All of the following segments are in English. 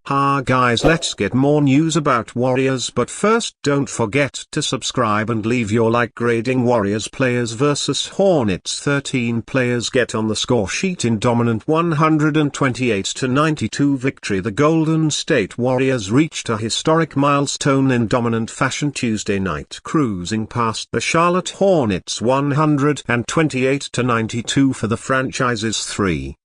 Ha guys, let's get more news about Warriors, but first don't forget to subscribe and leave your like. Grading Warriors players versus Hornets. 13 players get on the score sheet in dominant 128-92 victory. The Golden State Warriors reached a historic milestone in dominant fashion Tuesday night, cruising past the Charlotte Hornets 128-92 for the franchise's 3-0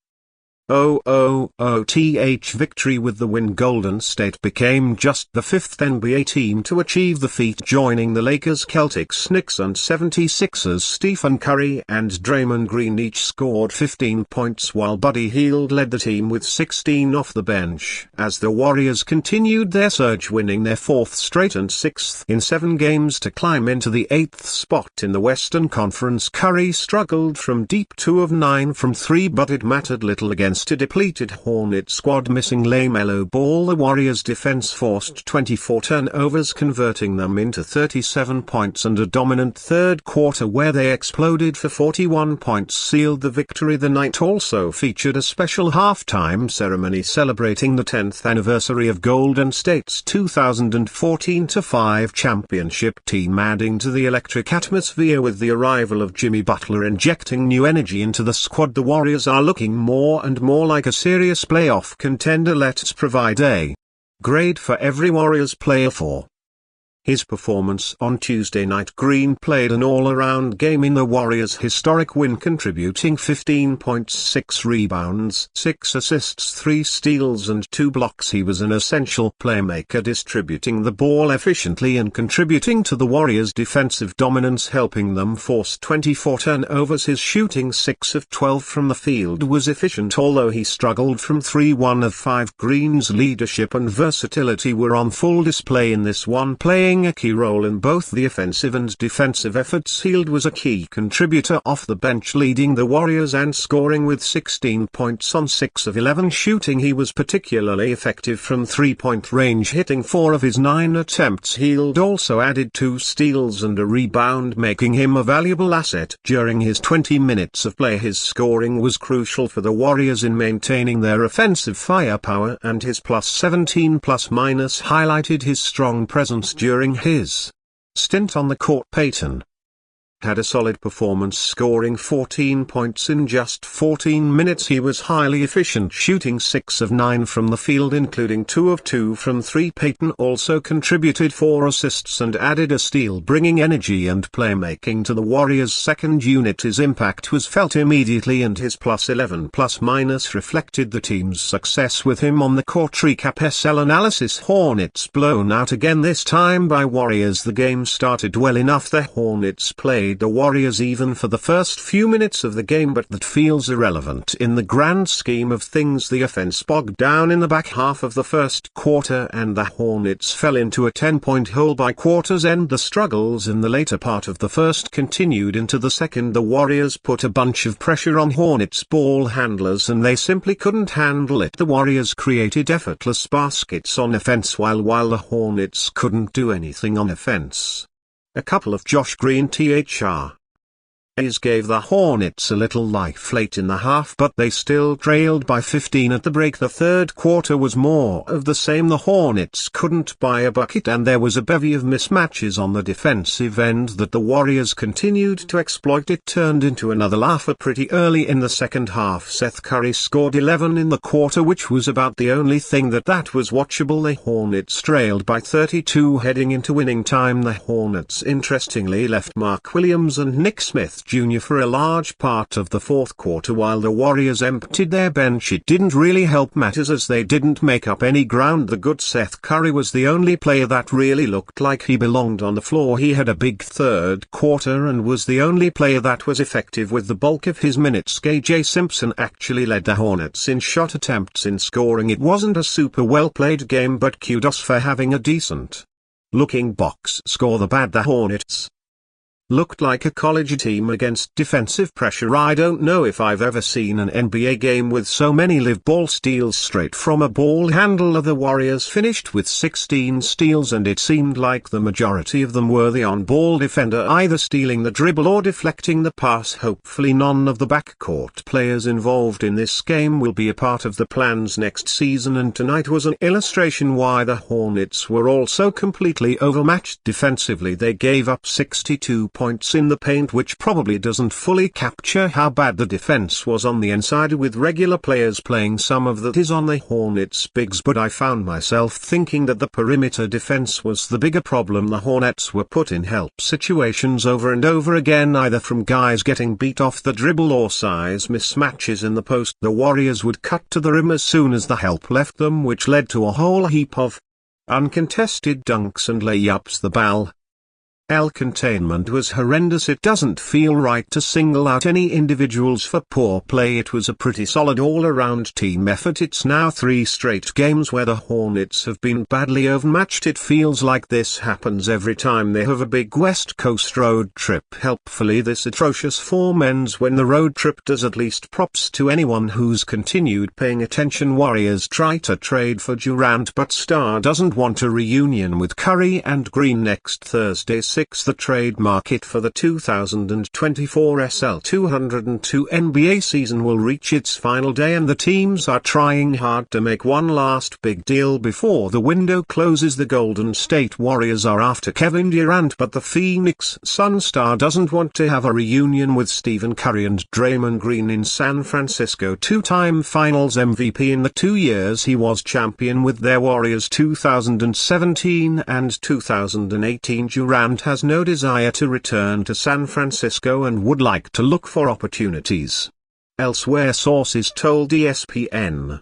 victory. With the win, Golden State became just the fifth NBA team to achieve the feat, joining the Lakers, Celtics, Knicks and 76ers. Stephen Curry and Draymond Green each scored 15 points, while Buddy Hield led the team with 16 off the bench, as the Warriors continued their surge, winning their fourth straight and sixth in 7 games to climb into the 8th spot in the Western Conference. Curry struggled from deep, 2 of 9 from 3, but it mattered little against a depleted Hornet squad. Missing LaMelo Ball, the Warriors' defense forced 24 turnovers, converting them into 37 points, and a dominant third quarter where they exploded for 41 points sealed the victory. The night also featured a special halftime ceremony celebrating the 10th anniversary of Golden State's 2014-5 championship team, adding to the electric atmosphere with the arrival of Jimmy Butler injecting new energy into the squad. The Warriors are looking more and more like a serious playoff contender. Let's provide a grade for every Warriors player for his performance on Tuesday night. Green played an all-around game in the Warriors' historic win, contributing 15 points, 6 rebounds, 6 assists, 3 steals and 2 blocks. He was an essential playmaker, distributing the ball efficiently and contributing to the Warriors' defensive dominance, helping them force 24 turnovers. His shooting, 6 of 12 from the field, was efficient, although he struggled from 3, 1 of 5. Green's leadership and versatility were on full display in this one, playing a key role in both the offensive and defensive efforts. Hield was a key contributor off the bench, leading the Warriors and scoring with 16 points on 6 of 11 shooting. He was particularly effective from 3-point range, hitting 4 of his 9 attempts. Hield also added 2 steals and a rebound, making him a valuable asset. During his 20 minutes of play, his scoring was crucial for the Warriors in maintaining their offensive firepower, and his plus 17 plus-minus highlighted his strong presence during his stint on the court. Payton had a solid performance, scoring 14 points in just 14 minutes. He was highly efficient, shooting 6 of 9 from the field, including 2 of 2 from 3. Payton also contributed 4 assists and added a steal, bringing energy and playmaking to the Warriors' second unit. His impact was felt immediately, and his plus 11 plus-minus reflected the team's success with him on the court. Recap SL analysis: Hornets blown out again, this time by Warriors. The game started well enough. The Hornets played the Warriors even for the first few minutes of the game, but that feels irrelevant in the grand scheme of things. The offense bogged down in the back half of the first quarter, and the Hornets fell into a 10-point hole by quarter's end. The struggles in the later part of the first continued into the second. The Warriors put a bunch of pressure on Hornets ball handlers, and they simply couldn't handle it. The Warriors created effortless baskets on offense, while the Hornets couldn't do anything on offense. A couple of Josh Green THRs gave the Hornets a little life late in the half, but they still trailed by 15 at the break. The third quarter was more of the same. The Hornets couldn't buy a bucket, and there was a bevy of mismatches on the defensive end that the Warriors continued to exploit. It turned into another laugher pretty early in the second half. Seth Curry scored 11 in the quarter, which was about the only thing that was watchable. The Hornets trailed by 32 heading into winning time. The Hornets interestingly left Mark Williams and Nick Smith Jr. for a large part of the fourth quarter, while the Warriors emptied their bench. It didn't really help matters, as they didn't make up any ground. The good Seth Curry was the only player that really looked like he belonged on the floor. He had a big third quarter and was the only player that was effective with the bulk of his minutes. KJ Simpson actually led the Hornets in shot attempts. In scoring, it wasn't a super well played game, but kudos for having a decent looking box score. The Hornets looked like a college team against defensive pressure. I don't know if I've ever seen an NBA game with so many live ball steals straight from a ball handler. The Warriors finished with 16 steals, and it seemed like the majority of them were the on-ball defender either stealing the dribble or deflecting the pass. Hopefully none of the backcourt players involved in this game will be a part of the plans next season, and tonight was an illustration why the Hornets were also completely overmatched defensively. They gave up 62 points in the paint, which probably doesn't fully capture how bad the defense was on the inside with regular players playing. Some of that is on the Hornets' bigs, but I found myself thinking that the perimeter defense was the bigger problem. The Hornets were put in help situations over and over again, either from guys getting beat off the dribble or size mismatches in the post. The Warriors would cut to the rim as soon as the help left them, which led to a whole heap of uncontested dunks and layups. The ball containment was horrendous. It doesn't feel right to single out any individuals for poor play. It was a pretty solid all-around team effort. It's now 3 straight games where the Hornets have been badly overmatched. It feels like this happens every time they have a big West Coast road trip. Helpfully this atrocious form ends when the road trip does. At least props to anyone who's continued paying attention. Warriors try to trade for Durant, but Star doesn't want a reunion with Curry and Green next Thursday. The trade market for the 2024 SL 202 NBA season will reach its final day, and the teams are trying hard to make one last big deal before the window closes. The Golden State Warriors are after Kevin Durant, but the Phoenix Suns star doesn't want to have a reunion with Stephen Curry and Draymond Green in San Francisco. 2-time Finals MVP in the 2 years he was champion with their Warriors, 2017 and 2018. Durant has no desire to return to San Francisco and would like to look for opportunities elsewhere, sources told ESPN.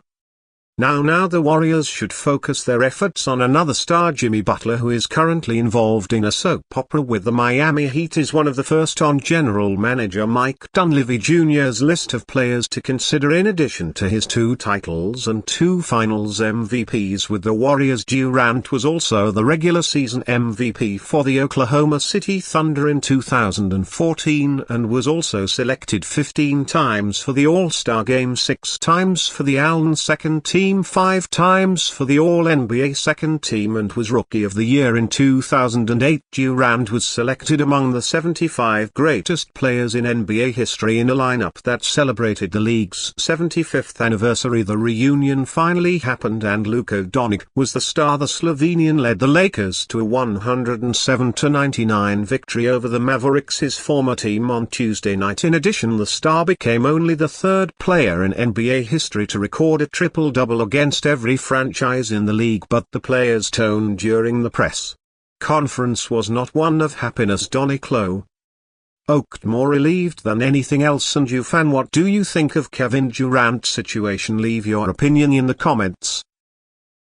Now the Warriors should focus their efforts on another star. Jimmy Butler, who is currently involved in a soap opera with the Miami Heat, is one of the first on general manager Mike Dunleavy Jr.'s list of players to consider. In addition to his 2 titles and 2 finals MVPs with the Warriors, Durant was also the regular season MVP for the Oklahoma City Thunder in 2014 and was also selected 15 times for the All-Star Game, 6 times for the Allen second team, 5 times for the All-NBA second team, and was Rookie of the Year in 2008. Durant was selected among the 75 greatest players in NBA history in a lineup that celebrated the league's 75th anniversary. The reunion finally happened, and Luka Doncic was the star. The Slovenian led the Lakers to a 107-99 victory over the Mavericks, his former team, on Tuesday night. In addition, the star became only the 3rd player in NBA history to record a triple-double against every franchise in the league, but the player's tone during the press conference was not one of happiness. Doncic looked more relieved than anything else. And you fan, what do you think of Kevin Durant's situation? Leave your opinion in the comments